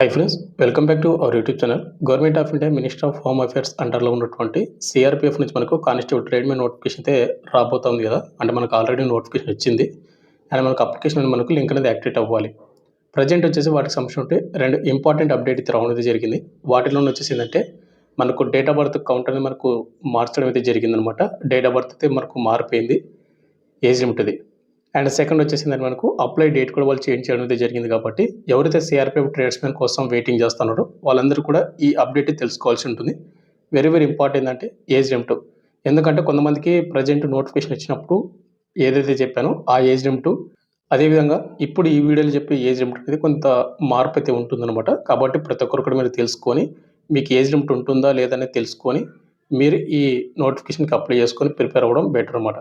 Hi friends, welcome back to our YouTube channel. Government of India minister of home affairs అండర్లో ఉన్నటువంటి CRPF నుంచి మనకు constable tradesmen notification అయితే రాబోతుంది కదా. అంటే మనకు ఆల్రెడీ నోటిఫికేషన్ వచ్చింది అండ్ మనకు అప్లికేషన్ మనకు లింక్ అనేది యాక్టివేట్ అవ్వాలి. ప్రజెంట్ వచ్చేసి వాటికి సంబంధించి రెండు ఇంపార్టెంట్ అప్డేట్ అయితే రావడం జరిగింది. వాటిలో వచ్చేసి ఏంటంటే మనకు డేట్ ఆఫ్ బర్త్ కౌంట్ అనేది మనకు మార్చడం అయితే జరిగిందనమాట. డేట్ ఆఫ్ బర్త్ అయితే మనకు మారిపోయింది, ఏజ్ లిమిట్ అది. అండ్ సెకండ్ వచ్చేసిందని మనకు అప్లై డేట్ కూడా వాళ్ళు చేంజ్ చేయడం అయితే జరిగింది. కాబట్టి ఎవరైతే సిఆర్పిఎఫ్ ట్రేడ్స్మెన్ కోసం వెయిటింగ్ చేస్తున్నారో వాళ్ళందరూ కూడా ఈ అప్డేట్ తెలుసుకోవాల్సి ఉంటుంది. వెరీ ఇంపార్టెంట్ అంటే ఏజ్ లిమిట్. ఎందుకంటే కొంతమందికి ప్రజెంట్ నోటిఫికేషన్ ఇచ్చినప్పుడు ఏదైతే చెప్పానో ఆ ఏజ్ లిమిట్, అదేవిధంగా ఇప్పుడు ఈ వీడియోలో చెప్పే ఏజ్ లిమిట్ అనేది కొంత మార్పు అయితే ఉంటుందన్నమాట. కాబట్టి ప్రతి ఒక్కరు కూడా మీరు తెలుసుకొని మీకు ఏజ్ లిమిట్ ఉంటుందా లేదనేది తెలుసుకొని మీరు ఈ నోటిఫికేషన్కి అప్లై చేసుకొని ప్రిపేర్ అవ్వడం బెటర్ అనమాట.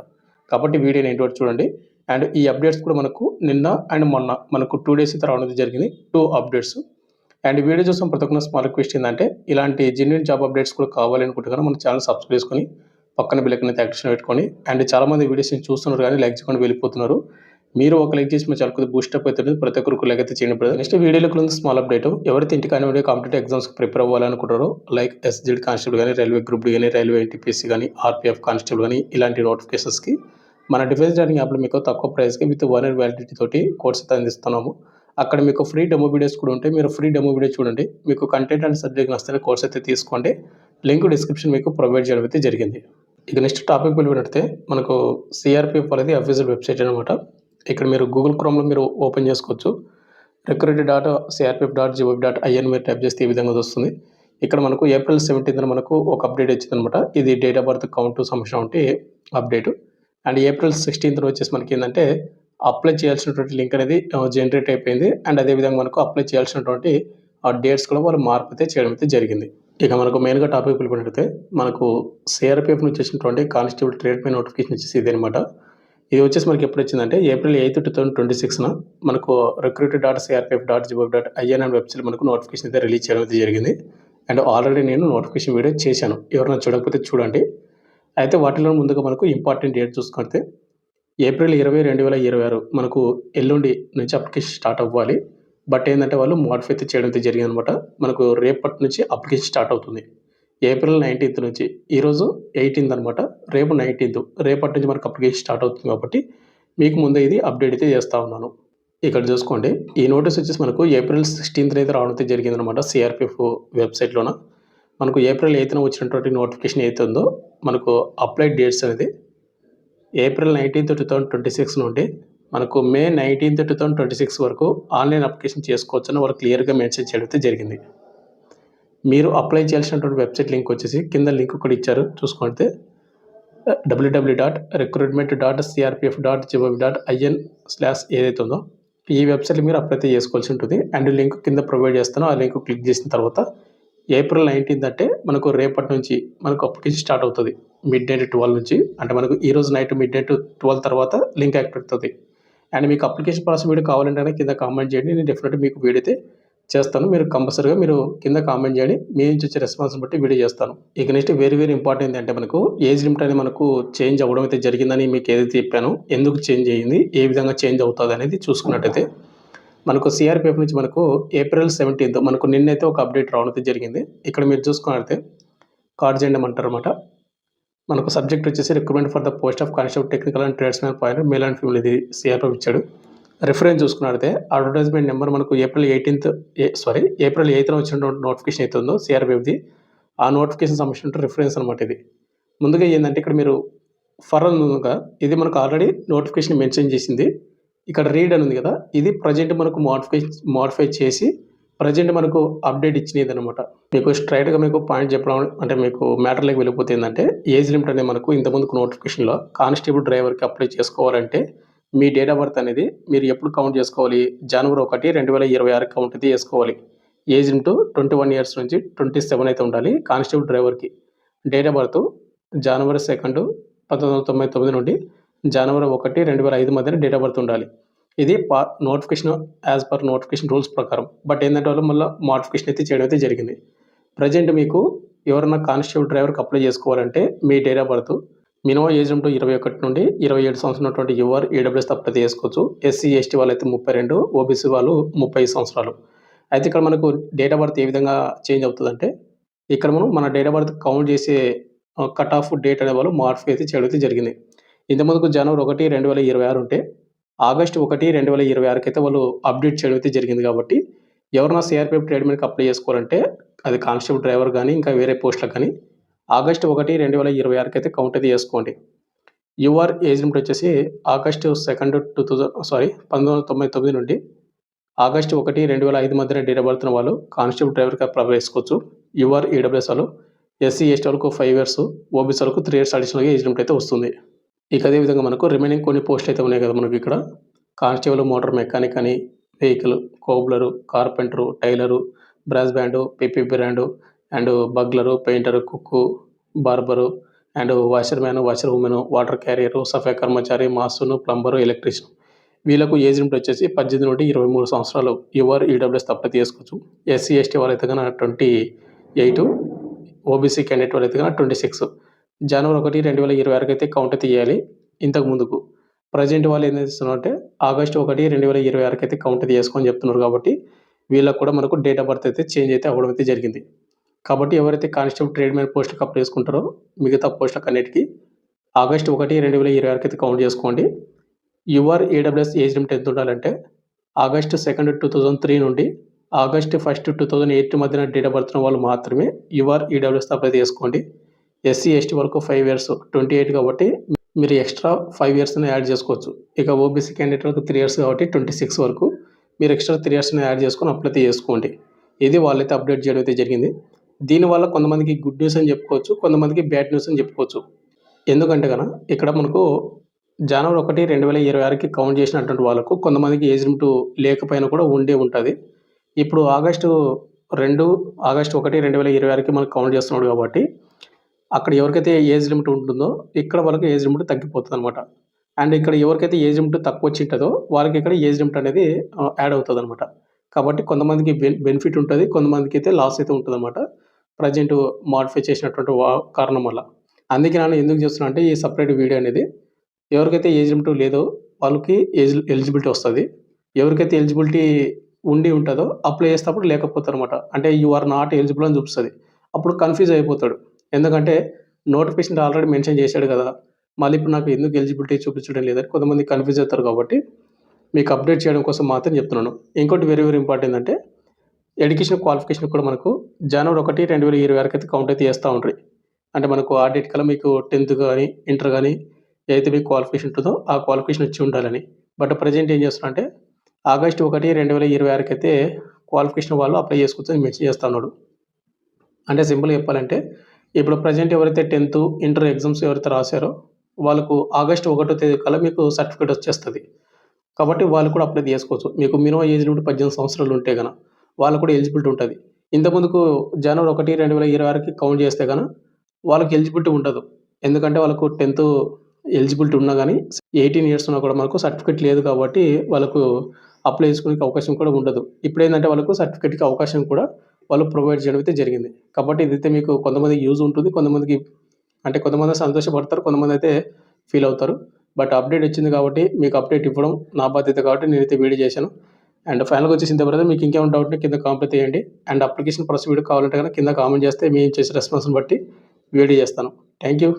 కాబట్టి వీడియోని ఏంటి చూడండి. అండ్ ఈ అప్డేట్స్ కూడా మనకు నిన్న అండ్ మొన్న మనకు 2 days అయితే రావడం జరిగింది. 2 అప్డేట్స్. అండ్ వీడియో చూసిన ప్రతి ఒక్క స్మాల్ రిక్వెస్ట్ ఏంటంటే ఇలాంటి జెన్యూన్ జాబ్ అప్డేట్స్ కూడా కావాలనుకుంటే కనుక మన ఛానల్ సబ్స్క్రైబ్ చేసుకొని పక్కన బెల్ ఐకాన్ అయితే యాక్టివేషన్ పెట్టుకొని, అండ్ చాలామంది వీడియోస్ని చూస్తున్నారు కానీ లైక్ చేయకుండా వెళ్ళిపోతున్నారు. మీరు ఒక లైక్ చేసి మా ఛానల్ కొద్దిగా బూస్టప్ అవుతుంది. ప్రతి ఒక్కరికి లైక్ అయితే చేయండి. నెక్స్ట్ వీడియోలో ఉంది స్మాల్ అప్డేట్. ఎవరైతే ఇంటికి వీడియో కాంపిటేటివ్ ఎగ్జామ్స్కి ప్రిపేర్ అవ్వాలనుకుంటారో లైక్ ఎస్జిడ్ కానిస్టేబుల్ కానీ, రైల్వే గ్రూప్ డి కానీ, రైల్వే ఎన్టీపీసీ కానీ, ఆర్పీఎఫ్ కానిస్టేబుల్ కానీ ఇలాంటి నోటిఫికేషన్స్కి మన డిఫెన్స్ లెర్నింగ్ యాప్లో మీకు తక్కువ ప్రైస్కి విత్ 1 year వ్యాలిడిటీ తోటి కోర్స్ అయితే అందిస్తున్నాము. అక్కడ మీకు ఫ్రీ డెమో వీడియోస్ కూడా ఉంటాయి. మీరు ఫ్రీ డెమో వీడియో చూడండి. మీకు కంటెంట్ అండ్ సబ్జెక్ట్ నచ్చితే కోర్స్ అయితే తీసుకోండి. లింక్ డిస్క్రిప్షన్ మీకు ప్రొవైడ్ చేయడం అయితే జరిగింది. ఇక నెక్స్ట్ టాపిక్ వెళ్ళినట్టే మనకు సిఆర్పిఎఫ్ అనేది అఫీషియల్ వెబ్సైట్ అనమాట. ఇక్కడ మీరు గూగుల్ క్రోమ్లో మీరు ఓపెన్ చేసుకోవచ్చు. recruit.crpf.gov.in మీరు టైప్ చేస్తే ఈ విధంగా వస్తుంది. ఇక్కడ మనకు April 17th మనకు ఒక అప్డేట్ వచ్చిందనమాట. ఇది డేట్ ఆఫ్ బర్త్ కౌంట్ సంబంధించిన అప్డేట్. అండ్ April 16th వచ్చేసి మనకి ఏంటంటే అప్లై చేయాల్సినటువంటి లింక్ అనేది జనరేట్ అయిపోయింది. అండ్ అదేవిధంగా మనకు అప్లై చేయాల్సినటువంటి డేట్స్ కూడా వాళ్ళు మార్పు అయితే చేయడం అయితే జరిగింది. ఇక మనకు మెయిన్గా టాపిక్ వెళ్ళిపోయినట్లయితే మనకు సిఆర్పిఎఫ్ నుంచి వచ్చినటువంటి కానిస్టేబుల్ ట్రేడ్మెన్ నోటిఫికేషన్ వచ్చేసి ఇది అనమాట. ఇది వచ్చేసి మనకి ఎప్పుడు వచ్చిందంటే April 8th, 2026 మనకు recruit.crpf.gov.in అనే వెబ్సైట్ మనకు నోటిఫికేషన్ అయితే రిలీజ్ చేయడం అయితే జరిగింది. అండ్ ఆల్రెడీ నేను నోటిఫికేషన్ వీడియో చేశాను. ఎవరైనా చూడకపోతే చూడండి. అయితే వాటిలో ముందుగా మనకు ఇంపార్టెంట్ డేట్ చూసుకుంటే April 20, 2026 మనకు ఎల్లుండి నుంచి అప్లికేషన్ స్టార్ట్ అవ్వాలి. బట్ ఏంటంటే వాళ్ళు మోడిఫై అయితే చేయడం అయితే జరిగింది అనమాట. మనకు రేపటి నుంచి అప్లికేషన్ స్టార్ట్ అవుతుంది. April 19th నుంచి, ఈరోజు 18th అనమాట, రేపు 19th, రేపటి నుంచి మనకు అప్లికేషన్ స్టార్ట్ అవుతుంది. కాబట్టి మీకు ముందే ఇది అప్డేట్ అయితే చేస్తూ ఉన్నాను. ఇక్కడ చూసుకోండి. ఈ నోటీస్ వచ్చేసి మనకు April 16th అయితే రావడం అయితే జరిగిందనమాట. సిఆర్పిఎఫ్ వెబ్సైట్లోన మనకు April 8th వచ్చినటువంటి నోటిఫికేషన్ అయితే ఉందో మనకు అప్లై డేట్స్ అనేది April 19th, 2026 నుండి మనకు May 19th, 2026 వరకు ఆన్లైన్ అప్లికేషన్ చేసుకోవచ్చు అని వాళ్ళు క్లియర్గా మెన్షన్ చేయడం అయితే జరిగింది. మీరు అప్లై చేయాల్సినటువంటి వెబ్సైట్ లింక్ వచ్చేసి కింద లింక్ కూడా ఇచ్చారు చూసుకుంటే www.recruitment.crpf.gov.in/ ఏదైతే ఉందో ఈ వెబ్సైట్లో మీరు అప్లై చేసుకోవాల్సి ఉంటుంది. అండ్ లింక్ కింద ప్రొవైడ్ చేస్తాను. ఆ లింక్ క్లిక్ చేసిన తర్వాత April 19th అంటే మనకు రేపటి నుంచి మనకు అప్లికేషన్ స్టార్ట్ అవుతుంది. midnight 12 నుంచి, అంటే మనకు ఈరోజు నైట్ midnight 12 తర్వాత లింక్ యాక్టివేట్ అవుతుంది. అండ్ మీకు అప్లికేషన్ ప్రాసెస్ వీడియో కావాలంటే కింద కామెంట్ చేయండి. నేను డెఫినెట్గా మీకు వీడియో అయితే చేస్తాను. మీరు కంపల్సరీగా మీరు కింద కామెంట్ చేయండి. మీ నుంచి వచ్చే రెస్పాన్స్ బట్టి వీడియో చేస్తాను. ఇక నెక్స్ట్ వెరీ ఇంపార్టెంట్ అంటే మనకు ఏజ్ లిమిట్ అనేది మనకు చేంజ్ అవ్వడం అయితే జరిగిందని మీకు ఏదైతే చెప్పానో, ఎందుకు చేంజ్ అయ్యింది, ఏ విధంగా చేంజ్ అవుతుంది అనేది చూసుకున్నట్టయితే మనకు సిఆర్పిఎఫ్ నుంచి మనకు April 17th మనకు నిన్నైతే ఒక అప్డేట్ రావడం జరిగింది. ఇక్కడ మీరు చూసుకున్నట్లయితే కార్డ్ చేయండి అంటారు అనమాట. మనకు సబ్జెక్ట్ వచ్చేసి recruitment for the post of constable technical and tradesmen point male and female, ఇది సిఆర్పిఎఫ్ ఇచ్చాడు. రిఫరెన్స్ చూసుకున్నట్లయితే అడ్వర్టైజ్మెంట్ నెంబర్ మనకు April 8th వచ్చిన నోటిఫికేషన్ అయితే ఉందో సిఆర్పిఎఫ్ది, ఆ నోటిఫికేషన్ సంబంధించిన రిఫరెన్స్ అనమాట. ఇది ముందుగా ఏంటంటే ఇక్కడ మీరు ఫర్దర్గా ఇది మనకు ఆల్రెడీ నోటిఫికేషన్ మెన్షన్ చేసింది. ఇక్కడ రీడ్ అని ఉంది కదా, ఇది ప్రజెంట్ మనకు మోడిఫై చేసి ప్రజెంట్ మనకు అప్డేట్ ఇచ్చినది అనమాట. మీకు స్ట్రైట్గా మీకు పాయింట్ చెప్పడం అంటే మీకు మ్యాటర్లోకి వెళ్ళిపోతే ఏంటంటే ఏజ్ లిమిట్ అనేది మనకు ఇంతకుముందుకు నోటిఫికేషన్లో కానిస్టేబుల్ డ్రైవర్కి అప్లై చేసుకోవాలంటే మీ డేట్ ఆఫ్ బర్త్ అనేది మీరు ఎప్పుడు కౌంట్ చేసుకోవాలి, January 1, 2026 కౌంట్ అయితే చేసుకోవాలి. ఏజ్ లిమిట్ 21 years నుంచి 27 అయితే ఉండాలి కానిస్టేబుల్ డ్రైవర్కి. డేట్ ఆఫ్ బర్త్ January 2, 1999 నుండి January 1, 2005 మధ్యన డేట్ ఆఫ్ బర్త్ ఉండాలి. ఇది notification as per notification rules ప్రకారం. బట్ ఏంటంటే వాళ్ళు మళ్ళీ మోడిఫికేషన్ అయితే చేయడం అయితే జరిగింది. ప్రజెంట్ మీకు ఎవరైనా కానిస్టేబుల్ డ్రైవర్కి అప్లై చేసుకోవాలంటే మీ date of birth minimum age limit 21 నుండి 27 సంవత్సరాలు ఉన్నటువంటి యువర్ ఈడబ్ల్యూఎస్ అప్లై చేసుకోవచ్చు. SC ST వాళ్ళైతే 32, OBC వాళ్ళు 30 సంవత్సరాలు. అయితే ఇక్కడ మనకు డేట్ ఆఫ్ బర్త్ ఏ విధంగా చేంజ్ అవుతదంటే, ఇక్కడ మనం మన డేట్ ఆఫ్ బర్త్ కౌంట్ చేసే కట్ ఆఫ్ డేట్ అనే వాళ్ళు మాడిఫై అయితే చేయడం అయితే జరిగింది. ఇంతకుముందుకు జనవరి 1, 2026 ఉంటే, ఆగస్ట్ 1, 2026 అయితే వాళ్ళు అప్డేట్ చేయడం అయితే జరిగింది కాబట్టి, ఎవరైనా సీఆర్‌పీఎఫ్ ట్రేడ్ మీదకి అప్లై చేసుకోవాలంటే, అది కానిస్టేబుల్ డ్రైవర్ గానీ, ఇంకా వేరే పోస్ట్‌లకు గానీ, ఆగస్ట్ 1, 2026 అయితే కౌంట్ అయితే చేసుకోండి. యూఆర్ ఏజ్ లిమిట్ వచ్చేసి ఆగస్టు 2 1999 నుండి ఆగస్టు 1, 2005 మధ్యన డేట్ ఆఫ్ బర్త్ ఉన్న వాళ్ళు కానిస్టేబుల్ డ్రైవర్‌గా అప్లై చేసుకోవచ్చు. యూఆర్, ఈడబ్ల్యూఎస్ వాళ్ళు, ఎస్సీ, ఎస్టీ వాళ్ళకు 5 ఇయర్స్, ఓబీసీ వాళ్ళకు 3 ఇయర్స్ అడిషనల్‌గా ఏజ్ లిమిట్ అయితే వస్తుంది. ఇక అదే విధంగా మనకు రిమైనింగ్ కొన్ని పోస్టులు అయితే ఉన్నాయి కదా మనకిక్కడ. కానిస్టేబుల్, మోటార్ మెకానిక్ అని, vehicle, cobbler, carpenter, tailor, brass band, PPP brand and bugler, painter, cook, barber and washer man, washer woman, water carrier, సఫాయి కర్మచారి, మాసోను, ప్లంబరు, ఎలక్ట్రీషియన్. వీళ్ళకు ఏజ్ లిమిట్ వచ్చేసి 18 నుండి 23 సంవత్సరాలు. యూఆర్, ఈడబ్ల్యూఎస్ అప్లై చేసుకోవచ్చు. SC, ST వాళ్ళైతే గన 28, ఓబీసీ క్యాండిడేట్ వాళ్ళైతే గన 26. జనవరి 1, 2026 అయితే కౌంట్ అయితే చేయాలి. ఇంతకు ముందుకు ప్రెజెంట్ వాళ్ళు ఏం చేస్తున్నారంటే ఆగస్ట్ 1, 2026 అయితే కౌంట్ అయితే చేసుకోని చెప్తున్నారు కాబట్టి, వీళ్ళకి కూడా మనకు డేట్ ఆఫ్ బర్త్ అయితే చేంజ్ అయితే అవ్వడం అయితే జరిగింది. కాబట్టి ఎవరైతే కానిస్టేబుల్ ట్రేడ్ మ్యాన్ పోస్ట్‌కి అప్లై చేసుకుంటారో మిగతా పోస్టులకన్నిటికి ఆగస్ట్ 1, 2026 అయితే కౌంట్ చేసుకోండి. యూఆర్, ఈడబ్ల్యూఎస్ ఏజ్ లిమిట్ ఎంత ఉండాలంటే ఆగస్ట్ 2, 2003 నుండి ఆగస్ట్ 1, 2008 మధ్యన డేట్ ఆఫ్ బర్త్ ఉన్న వాళ్ళు మాత్రమే యూఆర్, ఈడబ్ల్యూఎస్ అప్లై చేసుకోండి. ఎస్సీ, ఎస్టీ వరకు 5 ఇయర్స్, 28 కాబట్టి మీరు ఎక్స్ట్రా 5 ఇయర్స్‌ని యాడ్ చేసుకోవచ్చు. ఇక ఓబీసీ క్యాండిడేట్ వరకు 3 ఇయర్స్ కాబట్టి 26 వరకు మీరు ఎక్స్ట్రా 3 ఇయర్స్‌ని యాడ్ చేసుకొని అప్లై అయితే చేసుకోండి. ఇది వాళ్ళైతే అప్డేట్ చేయడం అయితే జరిగింది. దీనివల్ల కొంతమందికి గుడ్ న్యూస్ అని చెప్పుకోవచ్చు. కొంతమందికి బ్యాడ్ న్యూస్ అని చెప్పుకోవచ్చు. ఎందుకంటే ఇక్కడ మనకు జనవరి 1, 2026కి కౌంట్ చేసినటువంటి వాళ్ళకు కొంతమందికి ఏజ్ లిమిట్ లేకపోయినా కూడా ఉండే ఉంటది. ఇప్పుడు ఆగస్టు 1, 2026కి మనం కౌంట్ చేస్తున్నాడు కాబట్టి, అక్కడ ఎవరికైతే ఏజ్ లిమిట్ ఉంటుందో ఇక్కడ వాళ్ళకి ఏజ్ లిమిట్ తగ్గిపోతుందనమాట. అండ్ ఇక్కడ ఎవరికైతే ఏజ్ లిమిట్ తక్కువ వచ్చింటదో వాళ్ళకి ఇక్కడ ఏజ్ లిమిట్ అనేది యాడ్ అవుతదనమాట. కాబట్టి కొంతమందికి బెనిఫిట్ ఉంటది. కొంతమందికైతే లాస్ అయితే ఉంటదనమాట. ప్రెజెంట్ మోడిఫై చేసినటువంటి కారణం వల్ల. అందుకే ఎందుకు చేస్తున్నా అంటే ఈ సెపరేట్ వీడియో అనేది ఎవరికైతే ఏజ్ లిమిట్ లేదో వాళ్ళకి ఎలిజిబిలిటీ వస్తది. ఎవరికైతే ఎలిజిబిలిటీ ఉండి ఉంటదో అప్లై చేసేటప్పుడు లేకపోతారనమాట. అంటే యూ ఆర్ నాట్ ఎలిజిబుల్ అని చూపిస్తది. అప్పుడు కన్‌ఫ్యూజ్ అయిపోతాడు. ఎందుకంటే నోటిఫికేషన్‌లో ఆల్రెడీ మెన్షన్ చేశాడు కదా! మళ్ళీ ఇప్పుడు నాకు ఎందుకు ఎలిజిబిలిటీ చూపించడం లేదని కొంతమంది కన్‌ఫ్యూజ్ అవుతారు కాబట్టి మీకు అప్డేట్ చేయడం కోసం మాత్రం చెప్తున్నాను. ఇంకోటి వెరీ ఇంపార్టెంట్ ఏందంటే ఎడ్యుకేషన్ క్వాలిఫికేషన్ కూడా మనకు జనవరి 1, 2026 అయితే కౌంట్ అయితే చేస్తా ఉండ్రి. అంటే మనకు ఆ డేట్ కల్లా మీకు 10థ్ గాని, ఇంటర్ గాని ఏదైతే మీకు క్వాలిఫికేషన్ ఉంటదో ఆ క్వాలిఫికేషన్ వచ్చి ఉండాలని. బట్ ప్రెజెంట్ ఏం చేస్తున్నారంటే ఆగస్ట్ 1, 2026 అయితే క్వాలిఫికేషన్ వాళ్ళు అప్లై చేసుకోవచ్చని మెన్షన్ చేస్తా ఉన్నాడు. అంటే సింపుల్‌గా చెప్పాలంటే ఇప్పుడు ప్రెజెంట్ ఎవరైతే 10థ్, ఇంటర్ ఎగ్జామ్స్ ఎవరైతే రాసారో వాళ్ళకు ఆగస్ట్ 1 తేదీ కల్లా మీకు సర్టిఫికేట్ వచ్చేస్తది. కాబట్టి వాళ్ళు కూడా అప్లై చేసుకోవచ్చు. మీకు మినిమం ఏజ్ లిమిట్ 18 సంవత్సరాలు ఉంటే గన వాళ్ళకి కూడా ఎలిజిబిలిటీ ఉంటది. ఇంతకుముందుకు జనవరి 1, 2026కి కౌంట్ చేస్తే గన వాళ్ళకి ఎలిజిబిలిటీ ఉండదు. ఎందుకంటే వాళ్ళకు 10థ్ ఎలిజిబిలిటీ ఉన్నా గానీ 18 ఇయర్స్ ఉన్నా కూడా మనకు సర్టిఫికేట్ లేదు కాబట్టి వాళ్ళకు అప్లై చేసుకోవడానికి అవకాశం కూడా ఉండదు. ఇప్పుడేందంటే వాళ్ళకు సర్టిఫికేట్‌కి అవకాశం కూడా వాళ్ళు ప్రొవైడ్ చేయడం అయితే జరిగింది. కాబట్టి ఇదైతే మీకు కొంతమందికి యూజ్ ఉంటుంది. కొంతమంది సంతోషపడతారు. కొంతమందైతే ఫీల్ అవుతారు. బట్ అప్డేట్ వచ్చింది కాబట్టి మీకు అప్డేట్ ఇవ్వడం నా బాధ్యత కాబట్టి నేనైతే వీడియో చేశాను. అండ్ ఫైనల్‌గా వచ్చేసి ఇంత బ్రదర్ మీకు ఇంకేమైనా డౌట్ ఉంటే కింద కామెంట్ చేయండి. అండ్ అప్లికేషన్ ప్రొసీడ్ కావాలంటే గనక కింద కామెంట్ చేస్తే మేము చేసే రెస్పాన్స్‌ని బట్టి వీడియో చేస్తాను. Thank you.